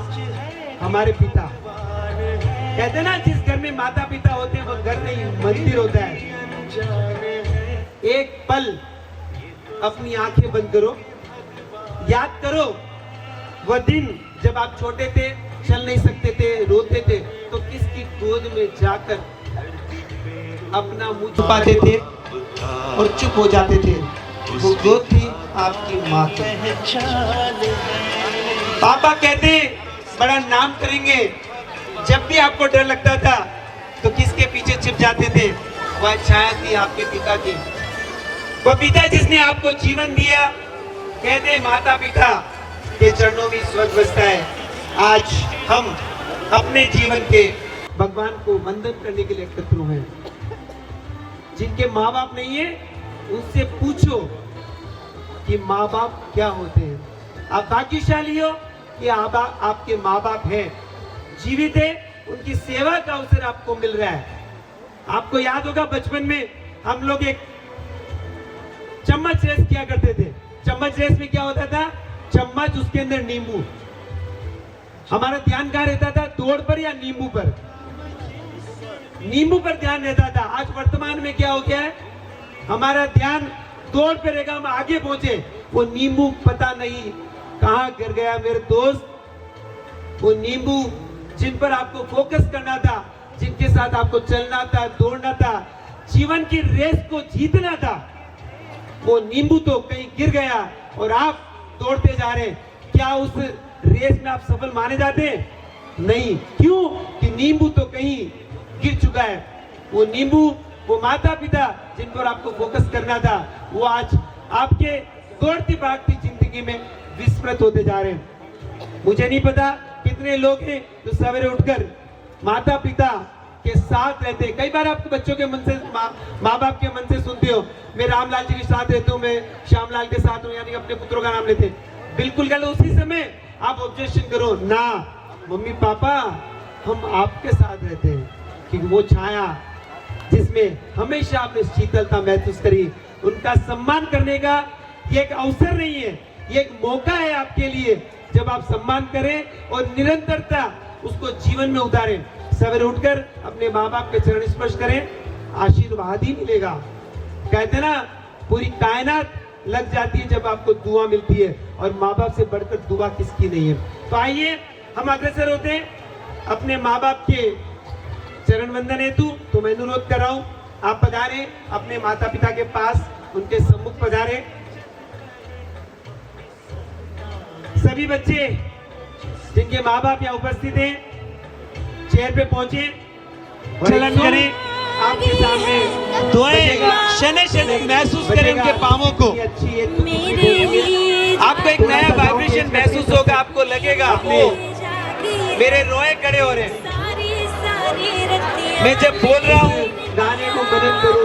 हमारे पिता। कहते हैं ना, जिस घर में माता पिता होते हैं वो घर नहीं मंदिर होता है। एक पल अपनी आंखें बंद करो, याद करो वह दिन जब आप छोटे थे, चल नहीं सकते थे, रोते थे, तो किसकी गोद में जाकर अपना मुंह छुपाते थे और चुप हो जाते थे। वो गोद थी आपकी माँ की। पापा कहते बड़ा नाम करेंगे, जब भी आपको डर लगता था तो किसके पीछे छिप जाते थे? वह छाया थी आपके पिता की। वो पिता जिसने आपको जीवन दिया, कहते माता पिता के चरणों में स्वर्ग बसता है। आज हम अपने जीवन के भगवान को वंदन करने के लिए एकत्र हुए हैं। जिनके माँ बाप नहीं है उनसे पूछो कि माँ बाप क्या होते हैं। आप भाग्यशाली हो कि आपके माँ बाप हैं, जीवित है, उनकी सेवा का अवसर आपको मिल रहा है। आपको याद होगा बचपन में हम लोग एक चम्मच रेस किया करते थे। चम्मच रेस में क्या होता था? चम्मच, उसके अंदर नींबू। हमारा ध्यान कहाँ रहता था? दौड़ पर या नींबू पर? नींबू पर ध्यान रहता था। आज वर्तमान में क्या हो गया है? हमारा ध्यान दौड़ पे रहेगा, हम आगे पहुंचे, वो नींबू पता नहीं कहाँ गिर गया मेरे दोस्त। वो नींबू जिन पर आपको फोकस करना था, जिनके साथ आपको चलना था, दौड़ना था, जीवन की रेस को जीतना था, वो नींबू तो कहीं गिर गया और आप दौड़ते जा रहे हैं। क्या उस रेस में आप सफल माने जाते हैं? नहीं। क्यों? कि नींबू तो कहीं गिर चुका है। वो नींबू, वो माता पिता जिन पर आपको फोकस करना था, वो आज आपके दौड़ती भागती जिंदगी में विस्मृत होते जा रहे हैं। मुझे नहीं पता कितने लोग हैं जो सवेरे उठकर माता पिता के साथ रहते हैं। कई बार आपके बच्चों के मन से, माँ बाप के मन से सुनते हो, मैं रामलाल जी के साथ रहता हूँ, मैं श्यामलाल के साथ हूँ, यानी अपने पुत्रों का नाम लेते हैं। बिल्कुल गलत। उसी समय आप ऑब्जेक्शन करो ना, मम्मी पापा हम आपके साथ रहते हैं, क्योंकि वो छाया जिसमें हमेशा आपने शीतलता महसूस करी, उनका सम्मान करने का ये एक अवसर नहीं है, ये एक मौका है आपके लिए। जब आप सम्मान करें और निरंतरता उसको जीवन में उतारें, सवेरे उठकर अपने माँ बाप के चरण स्पर्श करें, आशीर्वाद ही मिलेगा। कहते ना, पूरी कायनात लग जाती है जब आपको दुआ मिलती है, और माँ बाप से बढ़कर दुआ किसकी नहीं है। तो आइए हम अग्रसर होते हैं अपने माँ बाप के चरण वंदन हेतु। तो मैं अनुरोध कर रहा हूँ, आप पधारे अपने माता पिता के पास, उनके सम्मुख पधारे। सभी बच्चे जिनके माँ बाप यहाँ उपस्थित हैं, चेयर पे पहुंचे, चलन करें आपके सामने। दुआएं शने शने महसूस करें उनके पांवों को। आपको एक नया वाइब्रेशन महसूस होगा, आपको लगेगा मेरे रोए खड़े हो रहे हैं। मैं जब बोल रहा हूँ गाने को मनन करो,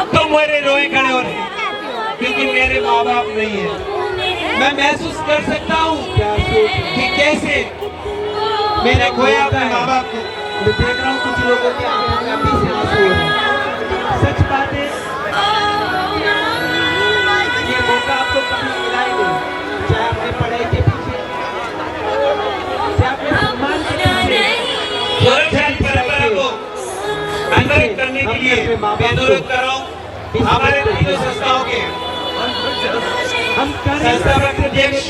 तो मेरे रोए खड़े हो रहे हैं। क्योंकि मेरे माँ बाप नहीं है। मैं महसूस कर सकता हूँ कि कैसे मैंने खोया अपने माँ बाप को। मैं देख रहा हूँ कुछ लोगों के आंखों में अभी से आंसू हो रहे हैं। सच बात है, ये मौका आपको कभी मिला ही नहीं, चाहे अपने पढ़ाई के पीछे, चाहे अपने सम्मान के पीछे, परंपरा को अनवरत करने के लिए मैं अनुरोध कर रहा हूँ हमारे तीनों संस्थाओं के हम संस्थापक अध्यक्ष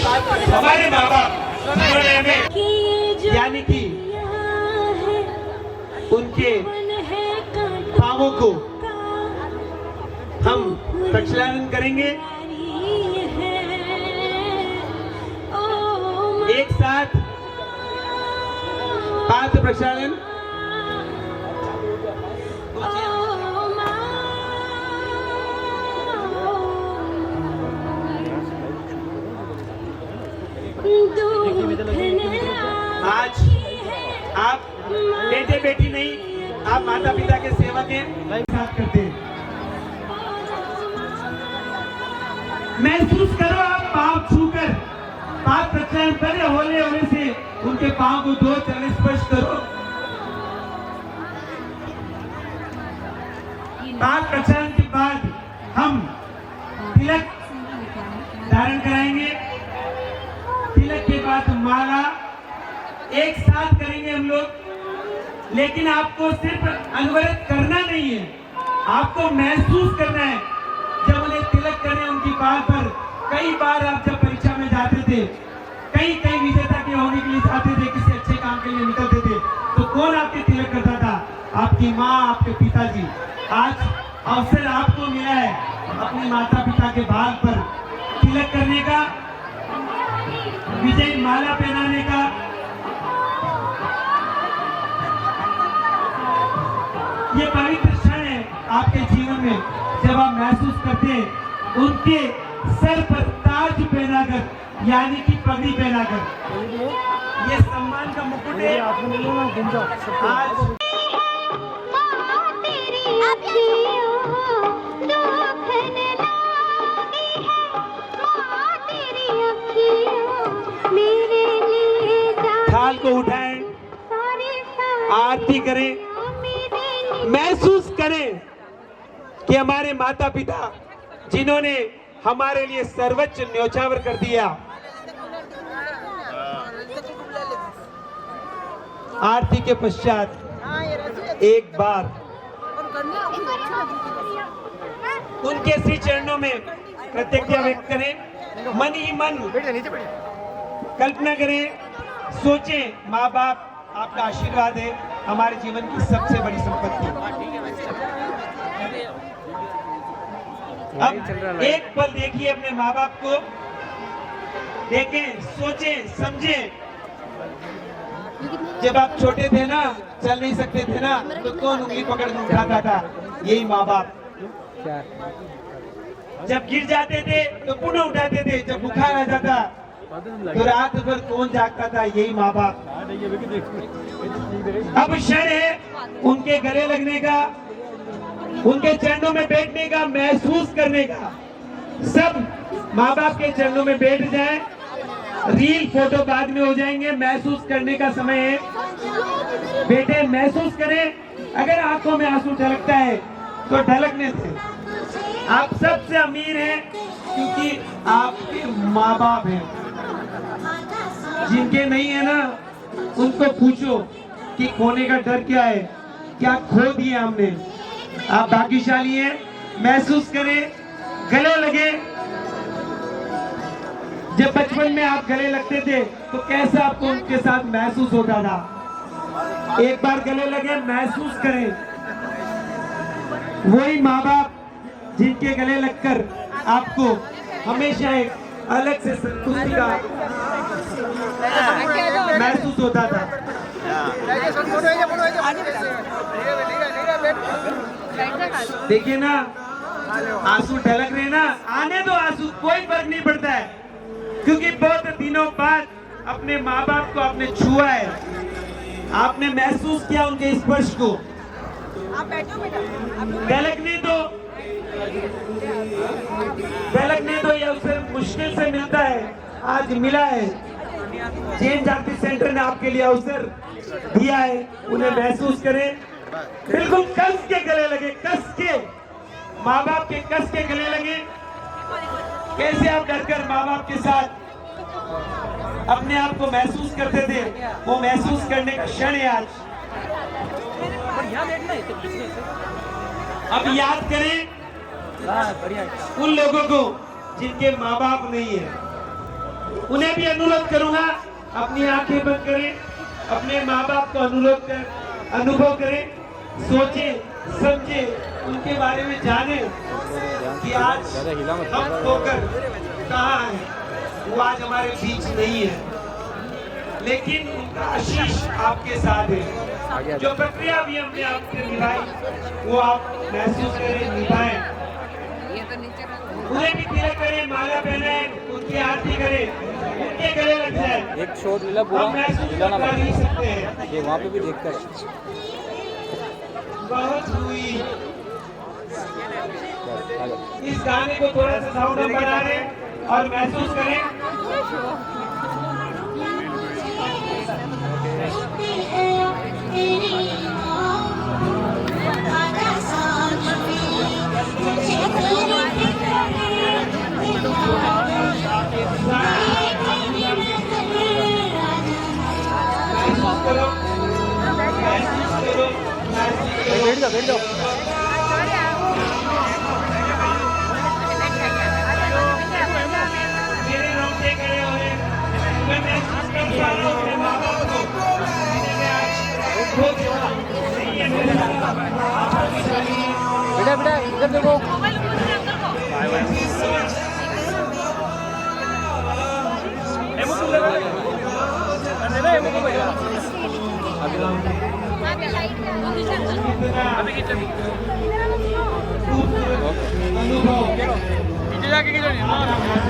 हमारे माँ बाप जिन्होंने हमें यानी कि उनके पांवों को हम प्रक्षालन करेंगे। एक साथ पाद प्रक्षालन। आज आप बेटे बेटी नहीं, आप माता पिता के सेवक हैं, साथ करते हैं। महसूस करो, आप पांव छूकर पाद प्रक्षालन पहले होले होने से उनके पांव को दो चरण स्पर्श करो। पाद प्रक्षालन के बाद हम तिलक धारण कराएंगे। तिलक के बाद माला एक साथ करेंगे हम लोग, लेकिन आपको सिर्फ अनवरत करना नहीं है, आपको महसूस करना है। जब उन्हें तिलक करें उनकी बाल पर, कई बार आप जब परीक्षा में जाते थे, कई विजेता के होने के लिए जाते थे, किसी अच्छे काम के लिए निकलते थे, तो कौन आपके तिलक करता था? आपकी माँ, आपके पिताजी। आज अवसर आपको मिला है अपने माता पिता के बाल पर तिलक करने का, विजय माला पहनाने का। ये पवित्र क्षण है आपके जीवन में, जब आप महसूस करते हैं उनके सर पर ताज पहनाकर, यानी कि पगड़ी पहनाकर। ये सम्मान का मुकुट है। आज थाल को उठाएं, आरती करें, महसूस करें कि हमारे माता पिता जिन्होंने हमारे लिए सर्वोच्च न्योछावर कर दिया। आरती के पश्चात एक बार उनके श्री चरणों में प्रतिज्ञा व्यक्त करें, मन ही मन कल्पना करें, सोचें, माँ बाप आपका आशीर्वाद है हमारे जीवन की सबसे बड़ी संपत्ति। अब एक पल देखिए अपने माँ बाप को, देखें, सोचें, समझें। जब आप छोटे थे ना, चल नहीं सकते थे ना, तो कौन उंगली पकड़ के उठाता था? यही माँ बाप। जब गिर जाते थे तो पुनः उठाते थे, जब बुखार आ जाता तो रात भर कौन जागता था? यही माँ बाप। अब क्षण है उनके गले लगने का, उनके चरणों में बैठने का, महसूस करने का। सब माँ बाप के चरणों में बैठ जाएं। रील फोटो बाद में हो जाएंगे, महसूस करने का समय है। बेटे महसूस करें, अगर आंखों में आंसू ढलकता है तो ढलकने से। आप सबसे अमीर हैं क्योंकि आपके माँ बाप हैं। जिनके नहीं है ना, उनको पूछो कि खोने का डर क्या है, क्या खो दिया हमने। आप भाग्यशाली हैं, महसूस करें, गले लगे। जब बचपन में आप गले लगते थे तो कैसा आपको उनके साथ महसूस होता था? एक बार गले लगे, महसूस करें। वही माँ बाप जिनके गले लगकर आपको हमेशा एक अलग से संतुष्टि का महसूस होता था। देखिए ना, आंसू ढलक रहे ना, आने दो आंसू, कोई फर्क नहीं पड़ता है, क्योंकि बहुत दिनों बाद अपने माँ बाप को आपने छुआ है, आपने महसूस किया उनके स्पर्श को। ढलकने दो, झलकने दो, ये अवसर मुश्किल से मिलता है, आज मिला है। जैन जाति सेंटर ने आपके लिए अवसर दिया है, उन्हें महसूस करें। बिल्कुल कस के गले लगे, कस के, माँ बाप के कस के गले लगे। कैसे आप डरकर माँ बाप के साथ अपने आप को महसूस करते थे, वो महसूस करने का क्षण है आज। अब याद करें उन लोगों को जिनके माँ बाप नहीं है। उन्हें भी अनुरोध करूंगा, अपनी आंखें बंद करें, अपने माँ बाप को अनुभव करें, सोचें, समझें, उनके बारे में जाने कि आज हम होकर कहाँ हैं। वो आज हमारे बीच नहीं है, लेकिन उनका आशीष आपके साथ है। जो प्रक्रिया भी हमने आपसे निभाई वो आप महसूस करें, निभाएं। उन्हें भी तिलक करें, माला पहनाएं, उनकी आरती करें, उनके गले लग जाए। एक शॉट मिला पूरा, हम महसूस कर नहीं सकते हैं। ये वहाँ पे भी देखता है। बहुत हुई। इस गाने को थोड़ा सा साउंड में बढ़ा लें और महसूस करें। बैठ जाओ। मेरे रोंगटे खड़े हो रहे हैं। मैं महसूस कर पा रहा हूं अपने माँ बाप को। मैंने आज खो दिया। नहीं है मेरे बेटा इधर देखो।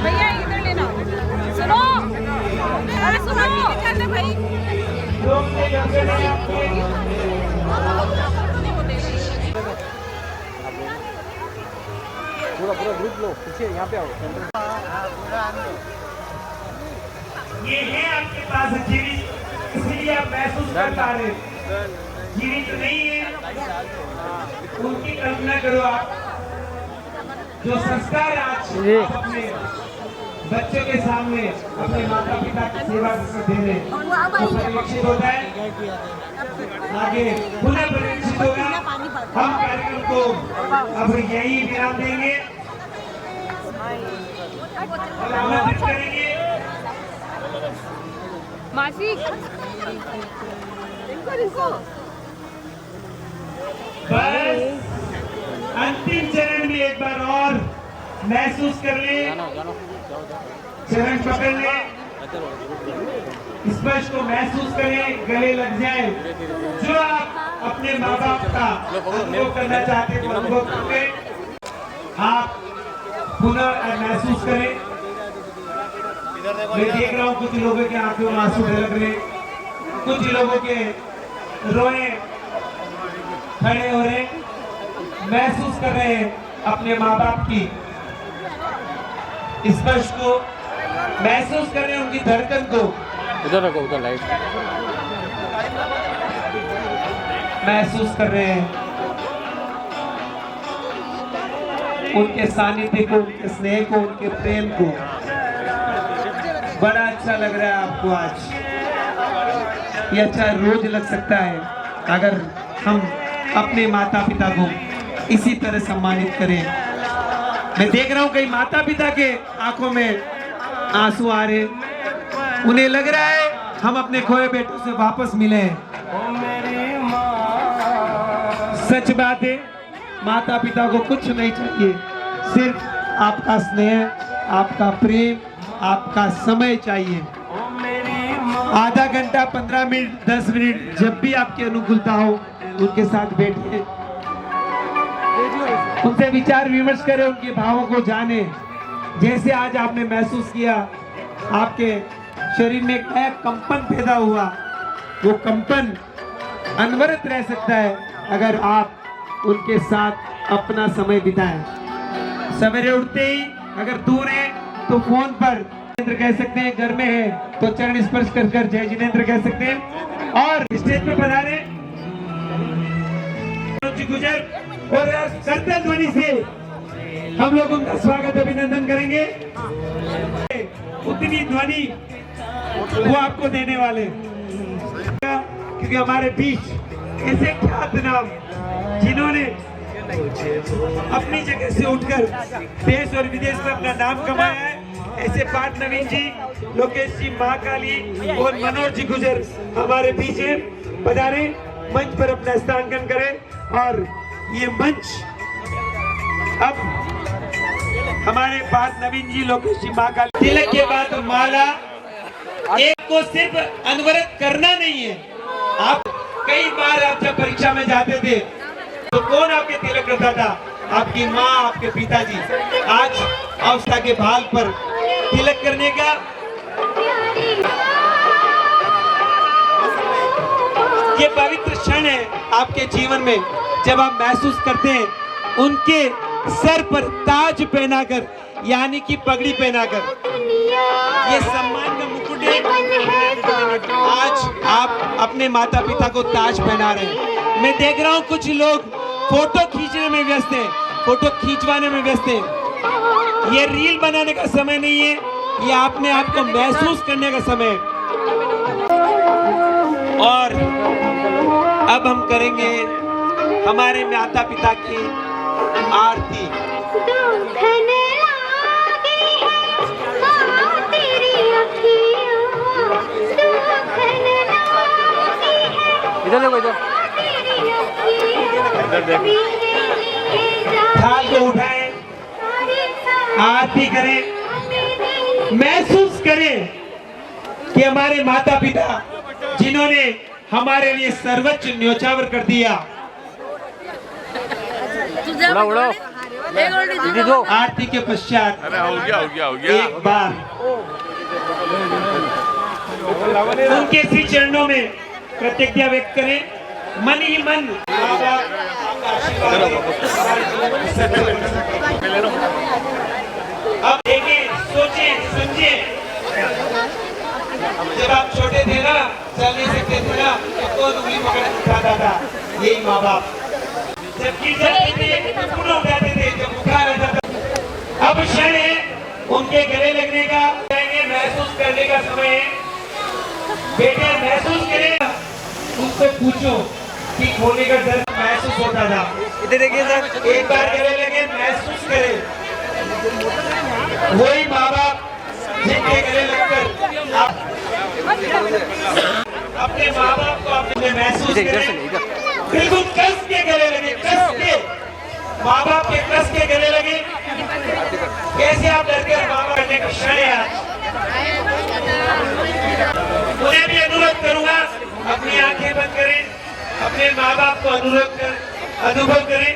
भैया इधर लेना, सुनो, अरे सुनो भाई। पूरा ग्रुप लो, पीछे यहाँ पे आओ। ये है आपके पास जीवित, इसलिए आप महसूस कर पा रहे हैं। जीवित तो नहीं है, उनकी कल्पना करो आप। जो संस्कार आज आप अपने बच्चों के सामने अपने माता पिता की सेवा दे रहे हैं, वो परिलक्षित होता है, आगे पुनः परिलक्षित होगा। हम कार्यक्रम को अब यही विराम देंगे और आमंत्रित करेंगे मासी। बस अंतिम चरण में एक बार और महसूस कर ले, चरण पकड़ ले, स्पर्श को महसूस करें, गले लग जाए। जो आप अपने माँ बाप का अनुभव करना चाहते हैं अनुभव करके आप पुनः महसूस करें। मैं देख रहा हूँ कुछ लोगों के आंखों में आंसू ढलक रहे, कुछ लोगों के रोए खड़े हो रहे, महसूस कर रहे हैं अपने माँ बाप की स्पर्श को, महसूस कर रहे हैं उनकी धड़कन को। उधर रखो, उधर लाइट महसूस कर रहे हैं उनके सानिध्य को, उनके स्नेह को, उनके प्रेम को। बड़ा अच्छा लग रहा है आपको आज। ये अच्छा रोज लग सकता है अगर हम अपने माता पिता को इसी तरह सम्मानित करें। मैं देख रहा हूँ कई माता पिता के आंखों में आंसू आ रहे, उन्हें लग रहा है हम अपने खोए बेटों से वापस मिले हैं। सच बात है, माता पिता को कुछ नहीं चाहिए, सिर्फ आपका स्नेह, आपका प्रेम, आपका समय चाहिए। आधा घंटा, 15 मिनट, 10 मिनट, जब भी आपकी अनुकूलता हो उनके साथ बैठिए, उनसे विचार विमर्श करें, उनके भावों को जाने। जैसे आज आपने महसूस किया आपके शरीर में एक नया कंपन पैदा हुआ, वो कंपन अनवरत रह सकता है अगर आप उनके साथ अपना समय बिताएं। सवेरे उठते ही अगर दूर है तो फोन पर जिनेंद्र कह सकते हैं, घर में है तो चरण स्पर्श कर कर जय जिनेंद्र कह सकते हैं। और स्टेज पे पधारे मनोज जी गुजर और करतल ध्वनि से हम लोग उनका स्वागत अभिनंदन करेंगे। उतनी ध्वनि वो आपको देने वाले, क्योंकि हमारे बीच ऐसे ख्यात नाम जिन्होंने अपनी जगह से उठकर देश और विदेश में अपना नाम कमाया है, ऐसे पार्थ नवीन जी, लोकेश जी, महाकाली और मनोज जी गुजर हमारे बीच हैं। पधारे, मंच पर अपना स्थानांकन करें। और ये मंच अब हमारे पार्थ नवीन जी, लोकेश जी, महाकाली। तिलक के बाद माला एक को सिर्फ अनवरत करना नहीं है। आप कई बार आप जब परीक्षा में जाते थे तो कौन आपके तिलक करता था? आपकी माँ, आपके पिताजी। आज अवस्था के भाल पर तिलक करने का ये पवित्र क्षण है आपके जीवन में, जब आप महसूस करते हैं उनके सर पर ताज पहनाकर, यानी कि पगड़ी पहनाकर, ये सम्मान का मुकुट है। आज आप अपने माता पिता को ताज पहना रहे हैं। मैं देख रहा हूँ कुछ लोग फोटो खींचने में व्यस्त हैं, फोटो खींचवाने में व्यस्त हैं। ये रील बनाने का समय नहीं है, ये अपने आप को महसूस करने का समय है। और अब हम करेंगे हमारे माता पिता की आरती। थाल को उठाएं, आरती करें, महसूस करें कि हमारे माता पिता जिन्होंने हमारे लिए सर्वोच्च न्योछावर कर दिया। आरती के पश्चात एक बार उनके श्री चरणों में कृतज्ञता व्यक्त करें, मन ही मन। अब देखें, सोचें, समझें, जब आप छोटे थे ना, चल नहीं सकते थे ना, तो कौन उंगली पकड़ उठाता था? यही माँ बाप। जब गिर जाते थे तो कौन उठाते थे? जब बुखार आता था। अब क्षण है उनके गले लगने का, महसूस करने का समय है। बेटे महसूस करें, उससे पूछो कि खोने का दर्द महसूस होता था। इधर देखिए सर, एक बार गले लगे, महसूस करें। वही माँ बाप जिनके गले लगकर आप अपने माँ बाप को अपने महसूस करें, बिल्कुल कस के गले लगे, कस के माँ बाप के कस के गले लगे। कैसे आप डरकर माँ बाप करने का क्षण है आज। उन्हें भी अनुरोध करूंगा, अपनी आंखें बंद करें, अपने माँ बाप को अनुभव करें।